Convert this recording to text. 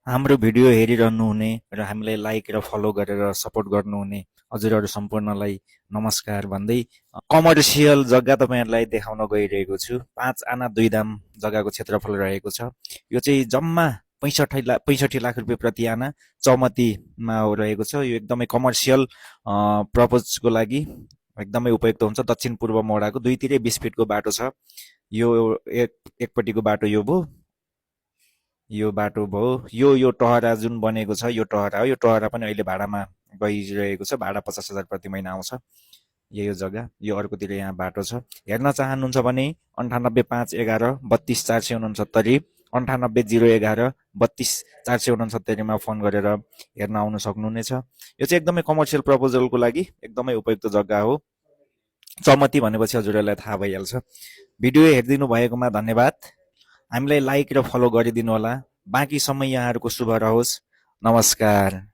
हाम्रो भिडियो हेरिरहनुहुने र हामीलाई लाइक र फलो गरेर सपोर्ट गर्नुहुने हजुरहरू सम्पूर्णलाई नमस्कार भन्दै कमर्सियल जग्गा तपाईँहरूलाई देखाउन गइरहेको छु। 5 आना 2 दाम जग्गाको क्षेत्रफल रहेको छ। यो चाहिँ जम्मा 65 लाख रुपियाँ प्रति आना चौमतीमा रहेको छ। यो एकदमै कमर्सियल पर्पजको लागि एकदमै उपयुक्त हुन्छ। दक्षिण पूर्व मोडाको दुईतिरै 20 फिटको बाटो छ। यो एकपट्टिको बाटो यो भयो, यो बाटो भयो, यो टहरा जुन बनेको छ यो टहरा हो। यो टहरा पनि अहिले भाडामा गइरहेको छ। भाडा 50,000 प्रति महिना आउँछ। यो जग्गा, यो अर्कोतिर यहाँ बाटो छ। हेर्न चाहनुहुन्छ भने 985111 32469, 980111 32469 मा फोन गरेर हेर्न आउन सक्नुहुनेछ। यो चाहिँ एकदमै कमर्सियल प्रपोजलको लागि एकदमै उपयुक्त जग्गा हो। चौमती भनेपछि हजुरहरूलाई थाहा भइहाल्छ। भिडियो हेरिदिनु भएकोमा धन्यवाद। हामीलाई लाइक र फलो गरिदिनु होला। बाँकी समय यहाँहरूको शुभ रहोस्। नमस्कार।